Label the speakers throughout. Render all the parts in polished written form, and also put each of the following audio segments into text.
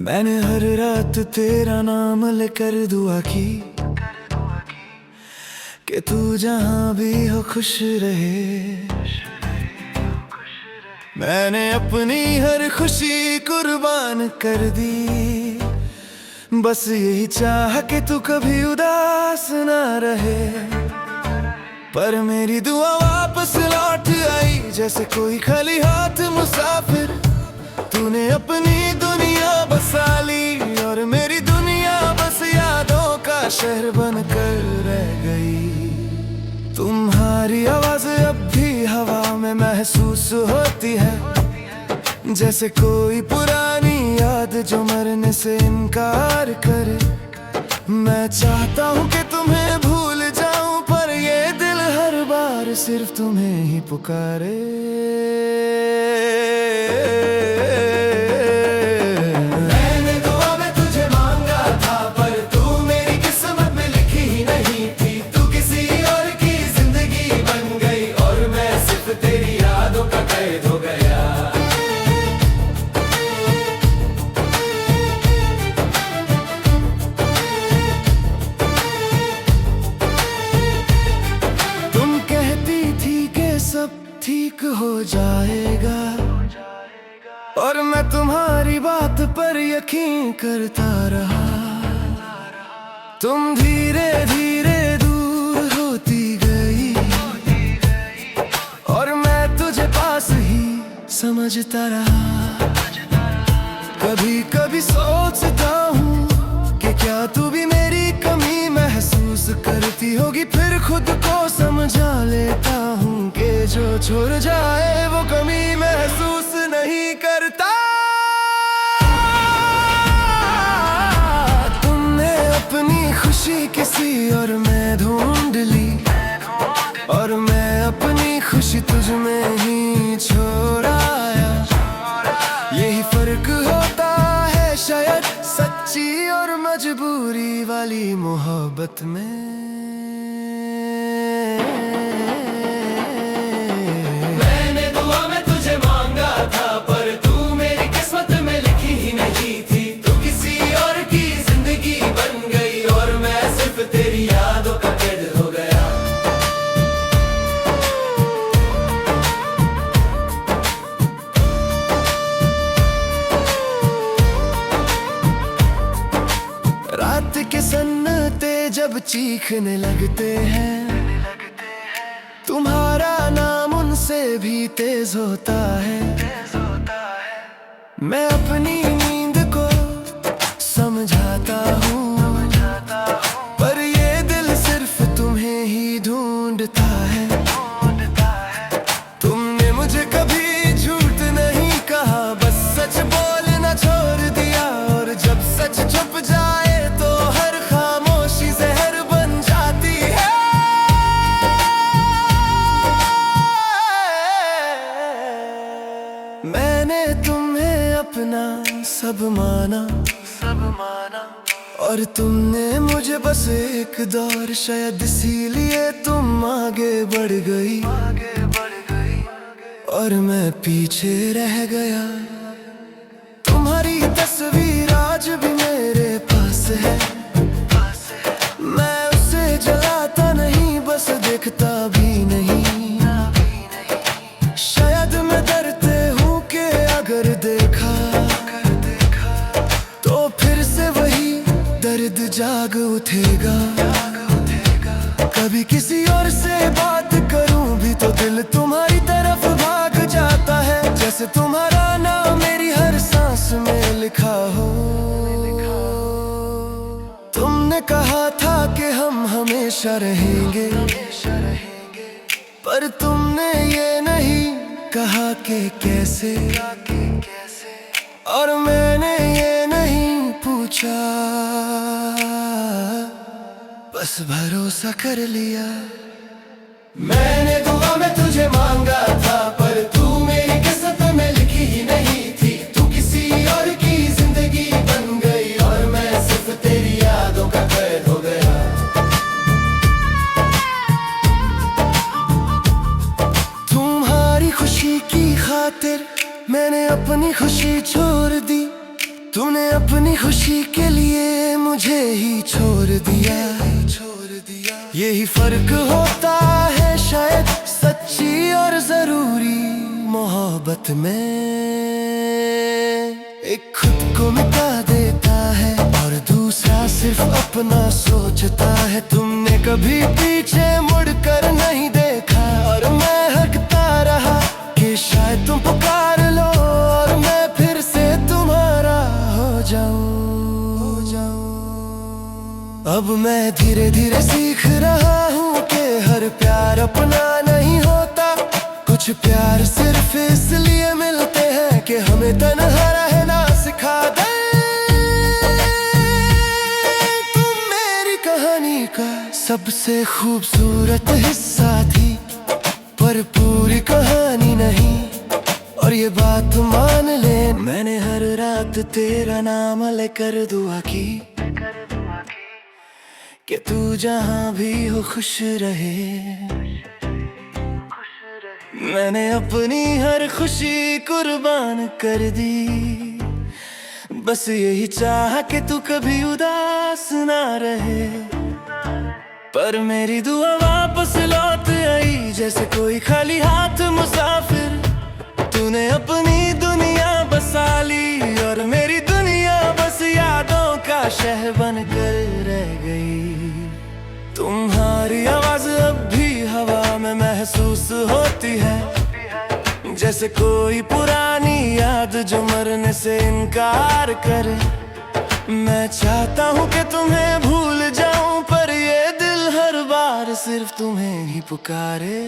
Speaker 1: मैंने हर रात तेरा नाम लेकर दुआ की कि तू जहाँ भी हो खुश रहे। मैंने अपनी हर खुशी कुर्बान कर दी, बस यही चाह कि तू कभी उदास ना रहे। पर मेरी दुआ वापस लौट आई जैसे कोई खाली हाथ मुसाफिर। तूने अपनी दुनिया बसा ली और मेरी दुनिया बस यादों का शहर बनकर रह गई। तुम्हारी आवाज अब भी हवा में महसूस होती है, जैसे कोई पुरानी याद जो मरने से इनकार करे। मैं चाहता हूँ कि तुम्हें भूल जाऊं, पर ये दिल हर बार सिर्फ तुम्हें ही पुकारे। ठीक हो जाएगा और मैं तुम्हारी बात पर यकीन करता रहा। तुम धीरे धीरे दूर होती गई और मैं तुझे पास ही समझता रहा। कभी कभी सोचता हूँ कि क्या तू भी मेरी कमी महसूस करती होगी। फिर खुद को समझा लेता हूँ कि जो छोड़ जाए वो कमी महसूस नहीं करता। तुमने अपनी खुशी किसी और मैं ढूंढ ली, और मैं अपनी खुशी तुझ में ही छोड़ आया। यही फर्क होता है शायद सच्ची और मजबूरी वाली मोहब्बत में। रात के सन्नाटे जब चीखने लगते हैं, तुम्हारा नाम उनसे भी तेज होता है। मैं अपनी नींद को समझाता हूँ, पर ये दिल सिर्फ तुम्हें ही ढूंढता है। तुमने मुझे कभी झूठ नहीं कहा, बस सच बोलना छोड़ दिया। और जब सच छुप जाए अपना सब माना, और तुमने मुझे बस एक दौर, शायद इसीलिए तुम आगे बढ़ गई और मैं पीछे रह गया। तुम्हारी तस्वीर आज भी मेरे पास है, मैं उसे जलाता नहीं बस देखता भी नहीं। शायद मैं डरते हूँ कि अगर देखा तो फिर से वही दर्द जाग उठेगा। कभी किसी और से बात करूं भी तो दिल तुम्हारी तरफ भाग जाता है, जैसे तुम्हारा नाम मेरी हर सांस में लिखा हो। तुमने कहा था कि हम हमेशा रहेंगे, पर तुमने ये नहीं कहा कि कैसे, और मैंने ये नहीं पूछा, बस भरोसा कर लिया। मैंने दुआ में तुझे मांगा था, पर तू मेरी किस्मत में लिखी ही नहीं थी। तू किसी और की जिंदगी बन गई और मैं सिर्फ तेरी यादों का कैद हो गया। तुम्हारी खुशी की खातिर मैंने अपनी खुशी छोड़ दी, तूने अपनी अपनी खुशी के लिए मुझे ही छोड़ दिया। यही फर्क होता है शायद सच्ची और जरूरी मोहब्बत में। एक खुद को मिटा देता है और दूसरा सिर्फ अपना सोचता है। तुमने कभी पीछे मुड़कर नहीं देखा और मैं हकता रहा कि शायद तुम पुकार लो और मैं फिर से तुम्हारा हो जाऊं। अब मैं धीरे धीरे सीख रहा हूँ कि हर प्यार अपना नहीं होता। कुछ प्यार सिर्फ इसलिए मिलते हैं कि हमें तन्हा रहना सिखा दे। तुम मेरी कहानी का सबसे खूबसूरत हिस्सा थी, पर पूरी कहानी नहीं। और ये बात मान ले, मैंने हर रात तेरा नाम लेकर दुआ की कि तू जहाँ भी हो खुश रहे। मैंने अपनी हर खुशी कुर्बान कर दी, बस यही चाहा कि तू कभी उदास ना रहे। पर मेरी दुआ वापस लौट आई जैसे कोई खाली हाथ मुसाफिर। तूने अपनी दुनिया बसा ली और मेरी दुनिया बस यादों का शहर बनकर रह गई। तुम्हारी आवाज अब भी हवा में महसूस होती है, जैसे कोई पुरानी याद जो मरने से इनकार करे। मैं चाहता हूँ कि तुम्हें भूल जाऊं, पर ये दिल हर बार सिर्फ तुम्हें ही पुकारे।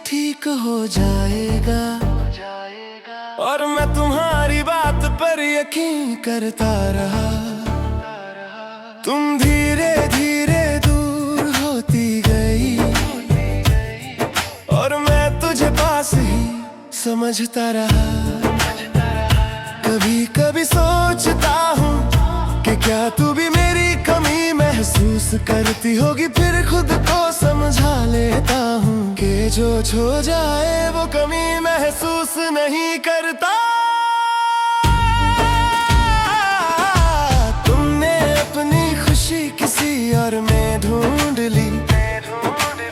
Speaker 1: ठीक हो जाएगा और मैं तुम्हारी बात पर यकीन करता रहा। तुम धीरे धीरे दूर होती गई और मैं तुझे पास ही समझता रहा। कभी कभी सोचता हूँ कि क्या तू भी मेरी कमी महसूस करती होगी। फिर खुद को समझा लेता हूँ कि जो छो जाए वो कमी महसूस नहीं करता। तुमने अपनी खुशी किसी और में ढूंढ ली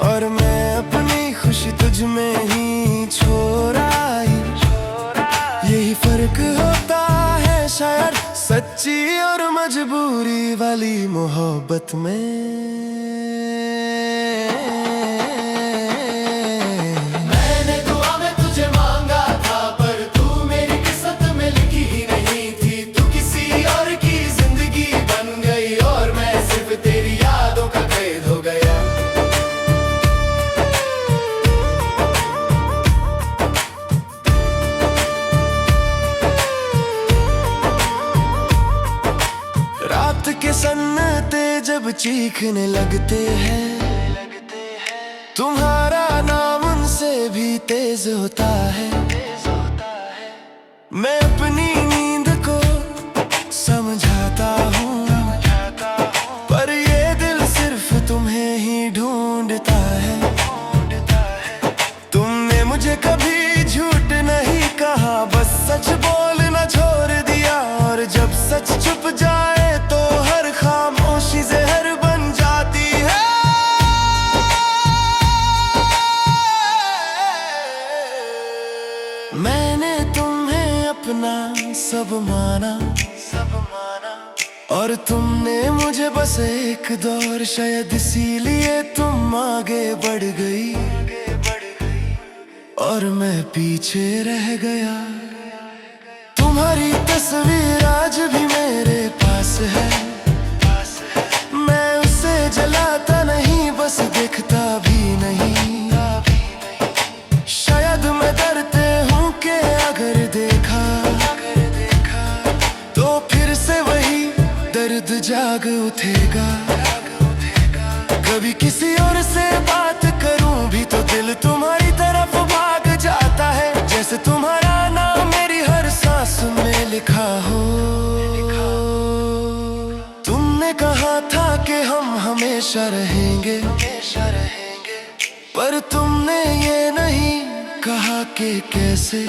Speaker 1: और मैं अपनी खुशी तुझ में ही छोड़ आई। यही फर्क होता है शायद सच्ची और मजबूरी वाली मोहब्बत में। के सन्नाटे जब चीखने लगते हैं, तुम्हारा नाम उनसे भी तेज होता है। मैं अपनी नींद को समझाता हूँ, पर ये दिल सिर्फ तुम्हें ही ढूंढता है। तुमने मुझे कभी झूठ नहीं कहा, बस सच बोलना छोड़ दिया। और जब सच छुप जाए तो हर खामोशी जहर बन जाती है। मैंने तुम्हें अपना सब माना और तुमने मुझे बस एक दौर, शायद इसीलिए तुम आगे बढ़ गई और मैं पीछे रह गया। तुम्हारी तस्वीर आज भी मेरे पास है, मैं उसे जलाता नहीं बस देखता भी नहीं। शायद मैं डरते हूँ कि अगर देखा तो फिर से वही दर्द जाग उठेगा। कभी किसी और से बात करूं भी तो दिल तुम्हारी तरफ भाग जाता है, जैसे तुम्हारा नाम मेरी हर सांस में लिखा हो। तुमने कहा था कि हम हमेशा रहेंगे, पर तुमने ये नहीं कहा कि कैसे,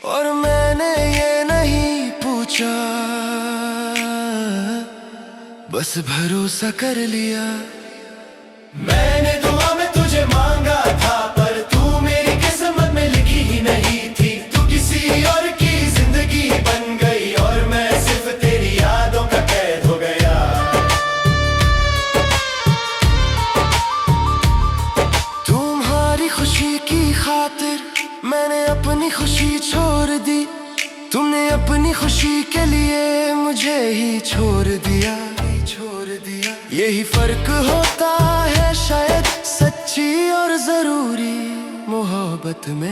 Speaker 1: और मैंने ये नहीं पूछा, बस भरोसा कर लिया। मैंने दुआ में तुझे मांगा था, पर तू मेरी किस्मत में लिखी ही नहीं थी। तू किसी और की जिंदगी बन गई और मैं सिर्फ तेरी यादों का कैद हो गया। तुम्हारी खुशी की खातिर मैंने अपनी खुशी छोड़ दी, तुमने अपनी खुशी के लिए मुझे ही छोड़ दिया। यही फर्क होता है शायद सच्ची और जरूरी मोहब्बत में।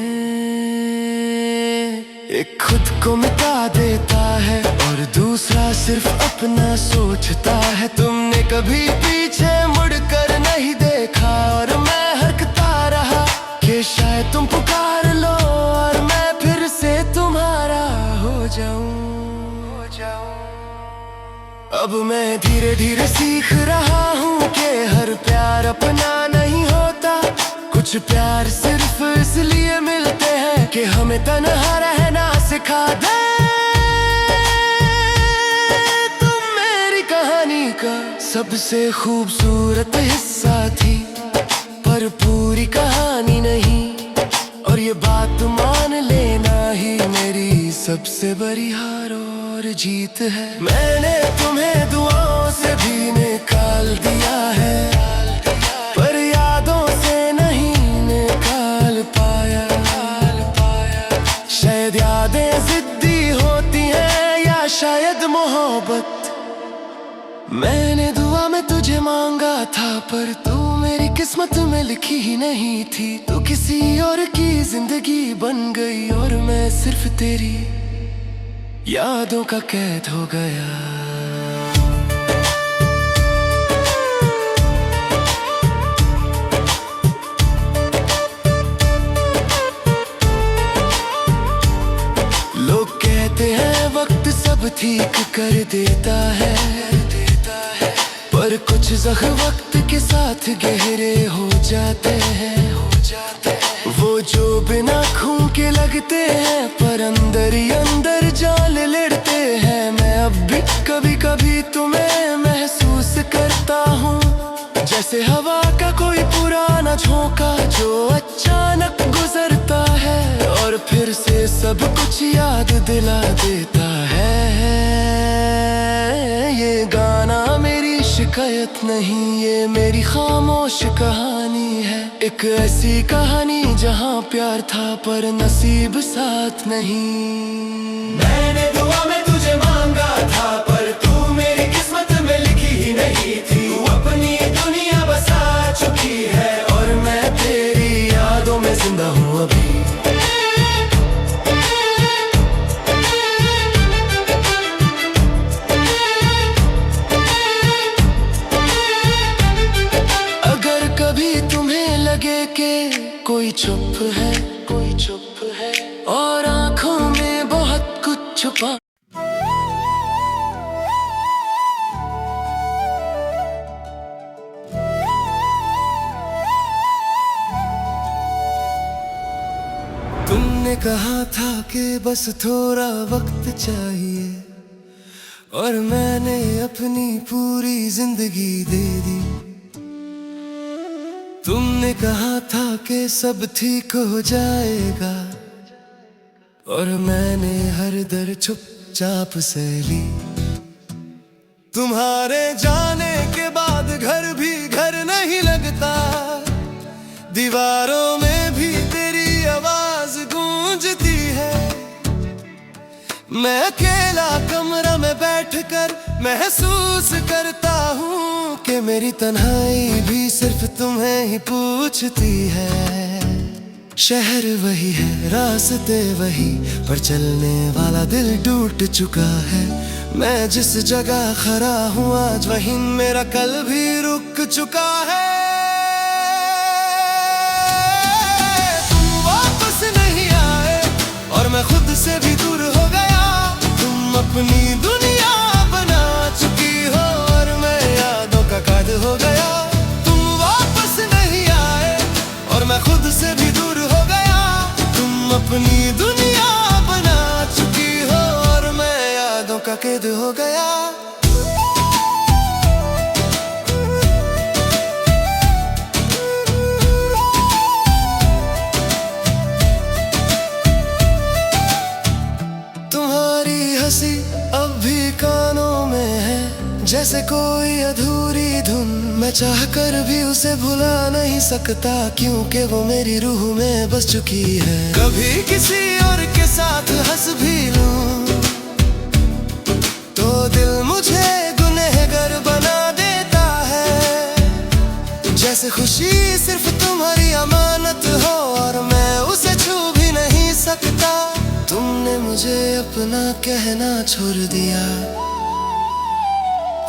Speaker 1: एक खुद को मिटा देता है और दूसरा सिर्फ अपना सोचता है। तुमने कभी पीछे मुड़कर नहीं देखा और मैं हरकता रहा कि शायद तुम पुकार लो और मैं फिर से तुम्हारा हो जाऊं। अब मैं धीरे धीरे सीख रहा हूँ कि हर प्यार अपना नहीं होता। कुछ प्यार सिर्फ इसलिए मिलते हैं कि हमें तन्हा रहना सिखा दे। तुम मेरी कहानी का सबसे खूबसूरत हिस्सा थी, पर पूरी कहानी नहीं। और ये बात मान लेना ही मेरी सबसे बड़ी हार और जीत है। मैंने तुम्हें दुआओं से भी निकाल दिया है, पर यादों से नहीं निकाल पाया। शायद यादें जिद्दी होती हैं या शायद मोहब्बत। मैंने दुआ में तुझे मांगा था, पर तू मेरी किस्मत में लिखी ही नहीं थी। तू किसी और की जिंदगी बन गई और मैं सिर्फ तेरी यादों का कैद हो गया। लोग कहते हैं वक्त सब ठीक कर देता है, पर कुछ जख्म वक्त के साथ गहरे हो जाते हैं। वो जो बिना खून के लगते हैं पर अंदर ही अंदर जान लड़ते हैं। मैं अब भी कभी कभी तुम्हें महसूस करता हूँ, जैसे हवा का कोई पुराना झोंका जो अचानक गुजरता है और फिर से सब कुछ याद दिला देता है। ये गाना मेरी शिकायत नहीं, ये मेरी खामोश कहानी है। एक ऐसी कहानी जहाँ प्यार था पर नसीब साथ नहीं। मैंने दुआ में तुझे मांगा था, पर तू मेरी किस्मत में लिखी ही नहीं थी। तू अपनी दुनिया बसा चुकी है और मैं तेरी यादों में जिंदा हूँ अभी। कोई चुप है और आंखों में बहुत कुछ छुपा। तुमने कहा था कि बस थोड़ा वक्त चाहिए और मैंने अपनी पूरी जिंदगी दे दी। तुमने कहा था कि सब ठीक हो जाएगा और मैंने हर दर चुपचाप सह ली। तुम्हारे जाने के बाद घर भी घर नहीं लगता, दीवारों में भी तेरी आवाज गूंजती है। मैं अकेला कमरा में बैठकर महसूस करता हूँ कि मेरी तन्हाई भी सिर्फ तुम्हें ही पूछती है। शहर वही है, रास्ते वही, पर चलने वाला दिल टूट चुका है। मैं जिस जगह खड़ा हूँ आज वहीं मेरा कल भी रुक चुका है। तुम वापस नहीं आए और मैं खुद से भी दूर हो गया। तुम अपनी दुनिया बना चुकी हो और मैं यादों का कैद हो गया। तुम वापस नहीं आए और मैं खुद से भी दूर हो गया। तुम अपनी दुनिया बना चुकी हो और मैं यादों का कैद हो गया। तुम्हारी हंसी अब भी कानों में है, जैसे कोई अधूरी धुन। मैं चाह कर भी उसे भुला नहीं सकता, क्योंकि वो मेरी रूह में बस चुकी है। कभी किसी और के साथ हंस भी लूं तो दिल मुझे गुनहगार बना देता है। जैसे खुशी सिर्फ तुम्हारी अमानत हो और मैं उसे छू भी नहीं सकता। तुमने मुझे अपना कहना छोड़ दिया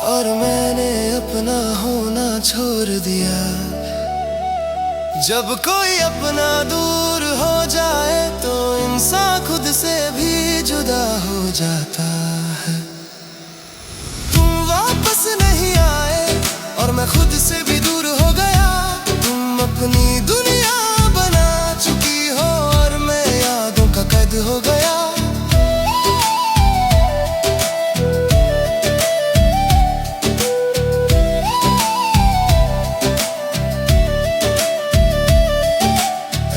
Speaker 1: और मैंने अपना होना छोड़ दिया। जब कोई अपना दूर हो जाए तो इंसान खुद से भी जुदा हो जाता है। तुम वापस नहीं आए और मैं खुद से भी दूर हो गया। तुम अपनी दुनिया बना चुकी हो और मैं यादों का कैद हो गया।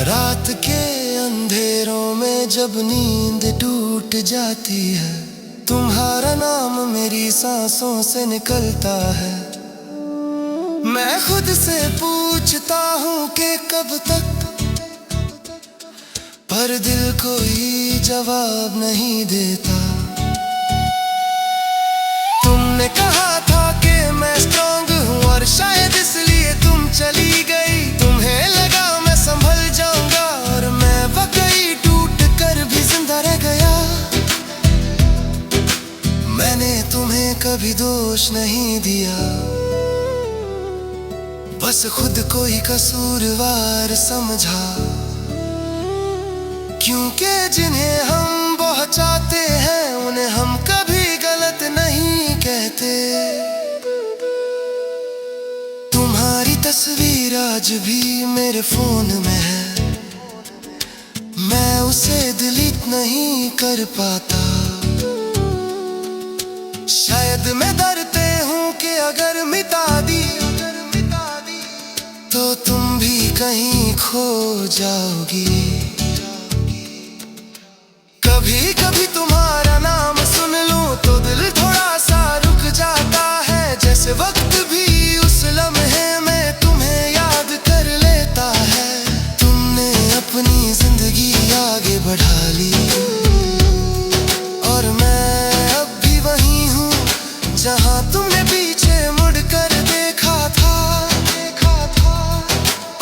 Speaker 1: रात के अंधेरों में जब नींद टूट जाती है, तुम्हारा नाम मेरी सांसों से निकलता है। मैं खुद से पूछता हूँ कि कब तक, पर दिल कोई जवाब नहीं देता। तुमने कहा था कि मैं स्ट्रांग हूँ और शायद इसलिए तुम चली गई। तुम्हें लगा मैं संभल जाऊंगा और मैं वाकई टूट कर भी जिंदा रह गया। मैंने तुम्हें कभी दोष नहीं दिया, बस खुद को ही कसूरवार समझा। क्योंकि जिन्हें हम बहुत चाहते हैं उन्हें हम कभी गलत नहीं कहते। तुम्हारी तस्वीर आज भी मेरे फोन में है, मैं उसे डिलीट नहीं कर पाता। शायद मैं डरते हूँ कि अगर मिटा दी तो तुम भी कहीं खो जाओगी। कभी कभी तुम्हारा नाम सुन लूं तो दिल थोड़ा सा रुक जाता है। जैसे वक्त भी उस लम्हे में तुम्हें याद कर लेता है। तुमने अपनी जिंदगी आगे बढ़ा ली और मैं अब भी वहीं हूँ जहाँ तुमने पीछे मुड़कर देखा था।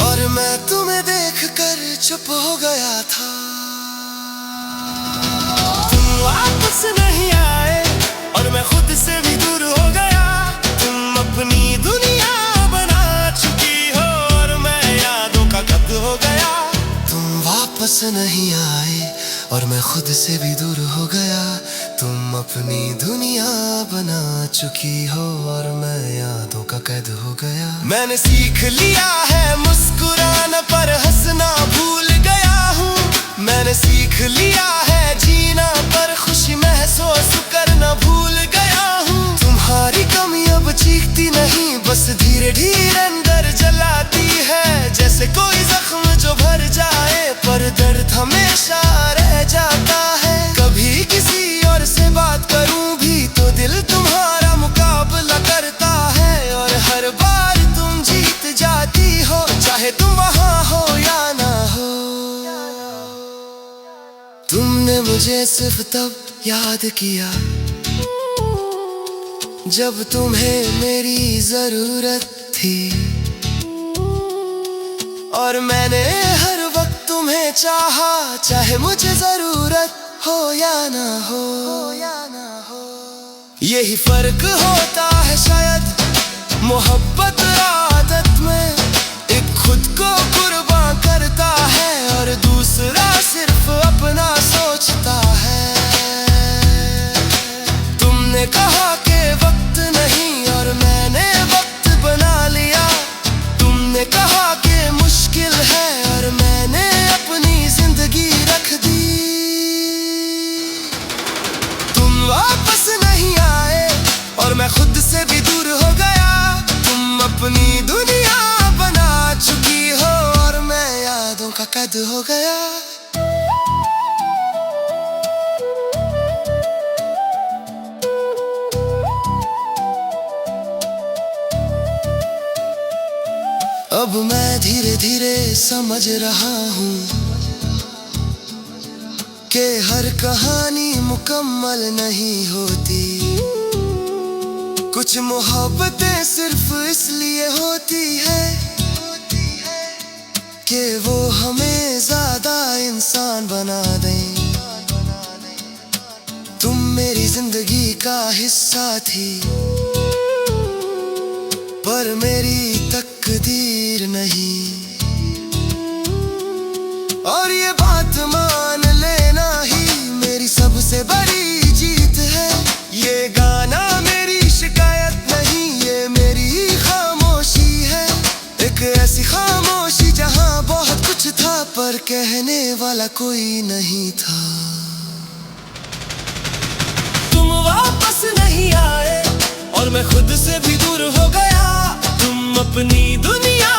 Speaker 1: और मैं तुम्हें देखकर चुप हो गया था। वापस नहीं आए और मैं खुद से भी दूर हो गया। तुम अपनी दुनिया बना चुकी हो और मैं यादों का कैद हो गया। तुम वापस नहीं आए और मैं खुद से भी दूर हो गया। तुम अपनी दुनिया बना चुकी हो और मैं यादों का कैद हो गया। मैंने सीख लिया है मुस्कुराना पर हंसना भूल गया हूँ। मैंने सीख लिया है जीना पर खुशी महसूस करना भूल गया हूँ। तुम्हारी कमी अब चीखती नहीं, बस धीरे धीरे अंदर जलाती है। जैसे कोई जख्म जो भर जाए पर दर्द हमेशा रह जाता है। कभी किसी और से बात करूं भी तो दिल तुम्हारा मुकाबला करता है। और हर बार तुम जीत जाती हो, चाहे तुम वहां हो या ना हो। तुमने मुझे सिर्फ तब याद किया जब तुम्हें मेरी जरूरत थी। और मैंने हर वक्त तुम्हें चाहा, चाहे मुझे जरूरत हो या ना हो। यही फर्क होता है शायद मोहब्बत आदत में। एक खुद को कुर्बान करता है और दूसरा सिर्फ अपना सोचता है। तुमने कहा कि वक्त नहीं और मैंने वक्त बना लिया। तुमने कहा कि मुश्किल है और मैंने अपनी जिंदगी रख दी। तुम वापस नहीं आए और मैं खुद से भी दूर हो गया। तुम अपनी दुनिया बना चुकी हो और मैं यादों का कैद हो गया। अब मैं धीरे धीरे समझ रहा हूँ कि हर कहानी मुकम्मल नहीं होती। कुछ मोहब्बतें सिर्फ इसलिए होती है कि वो हमें ज्यादा इंसान बना दें। तुम मेरी जिंदगी का हिस्सा थी पर मेरी तकदीर नहीं। और ये बात मान लेना ही मेरी सबसे बड़ी जीत है। ये गाना मेरी शिकायत नहीं, ये मेरी खामोशी है। एक ऐसी खामोशी जहां बहुत कुछ था पर कहने वाला कोई नहीं था। तुम वापस नहीं आए और मैं खुद से भी दूर हो गया। तुम अपनी दुनिया